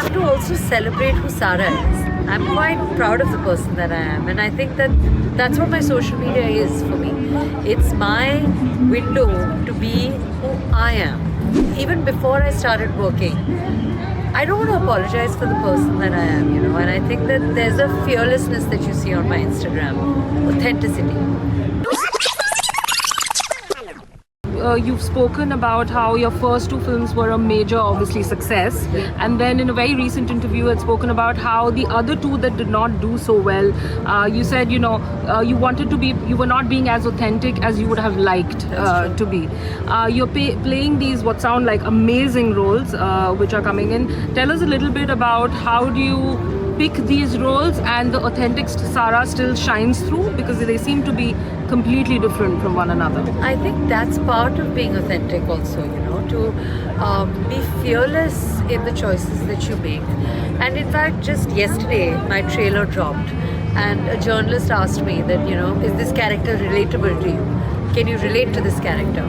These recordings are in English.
have to also celebrate who Sara is. I'm quite proud of the person that I am, and I think that that's what my social media is for me. It's my window to be who I am. Even before I started working, I don't want to apologize for the person that I am, and I think that there's a fearlessness that you see on my Instagram, authenticity. You've spoken about how your first two films were a major, obviously, success, and then in a very recent interview, you had spoken about how the other two that did not do so well. You said, you wanted to be, you were not being as authentic as you would have liked to be. You're playing these what sound like amazing roles, which are coming in. Tell us a little bit about how do you pick these roles and the authentic Sara still shines through, because they seem to be completely different from one another. I think that's part of being authentic also, to be fearless in the choices that you make. And in fact, just yesterday, my trailer dropped and a journalist asked me that, is this character relatable to you? Can you relate to this character?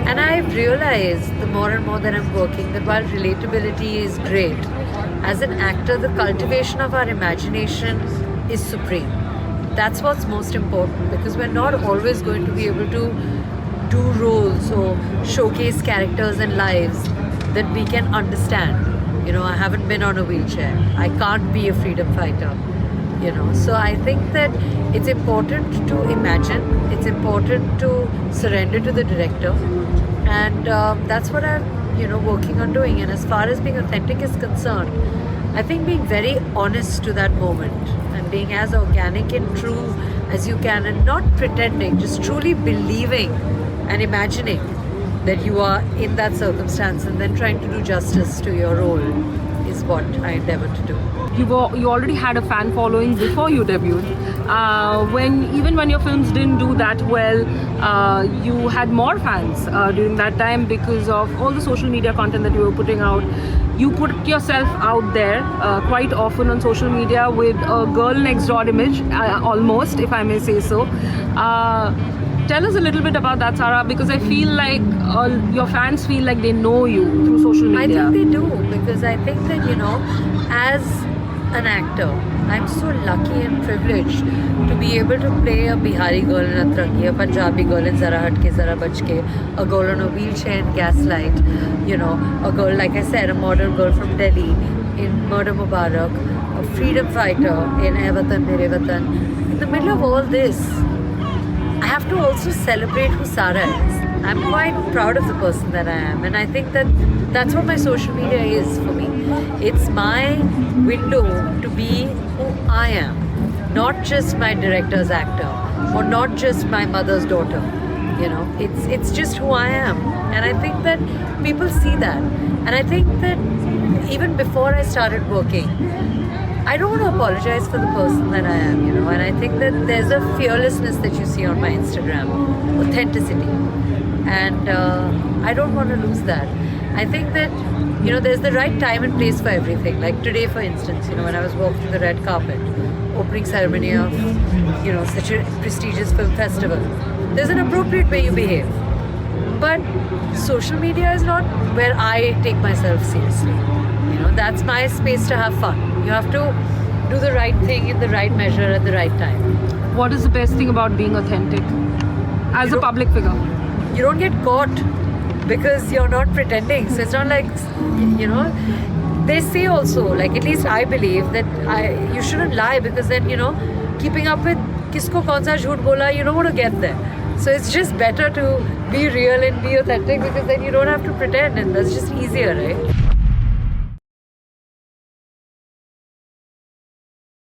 And I've realized the more and more that I'm working that while relatability is great, as an actor, the cultivation of our imagination is supreme. That's what's most important, because we're not always going to be able to do roles or showcase characters and lives that we can understand. I haven't been on a wheelchair. I can't be a freedom fighter. So I think that it's important to imagine, it's important to surrender to the director, and that's what I'm working on doing. And as far as being authentic is concerned, I think being very honest to that moment and being as organic and true as you can, and not pretending, just truly believing and imagining that you are in that circumstance and then trying to do justice to your role is what I endeavor to do. You already had a fan following before you debuted. Even when your films didn't do that well, you had more fans during that time because of all the social media content that you were putting out. You put yourself out there quite often on social media with a girl next door image, almost, if I may say so. Tell us a little bit about that, Sara, because I feel like your fans feel like they know you through social media. I think they do, because I think that, as an actor, I'm so lucky and privileged to be able to play a Bihari girl in Atrangi, a Punjabi girl in Zara Hatke Zara Bachke, a girl on a wheelchair in Gaslight, a girl, like I said, a model girl from Delhi in Murder Mubarak, a freedom fighter in Ae Watan Mere Watan. In the middle of all this, I have to also celebrate who Sara is. I'm quite proud of the person that I am, and I think that that's what my social media is for me. It's my window to be who I am, not just my director's actor or not just my mother's daughter. It's just who I am, and I think that people see that. And I think that even before I started working, I don't want to apologize for the person that I am, and I think that there's a fearlessness that you see on my Instagram, authenticity, and I don't want to lose that. I think that, there's the right time and place for everything. Like today, for instance, when I was walking the red carpet, opening ceremony of, such a prestigious film festival, there's an appropriate way you behave. But social media is not where I take myself seriously. That's my space to have fun. You have to do the right thing in the right measure at the right time. What is the best thing about being authentic as a public figure? You don't get caught because you're not pretending. So it's not like, they say also, like at least I believe that you shouldn't lie, because then, keeping up with kisko kaun sa jhoot bola, you don't want to get there. So it's just better to be real and be authentic, because then you don't have to pretend, and that's just easier, right?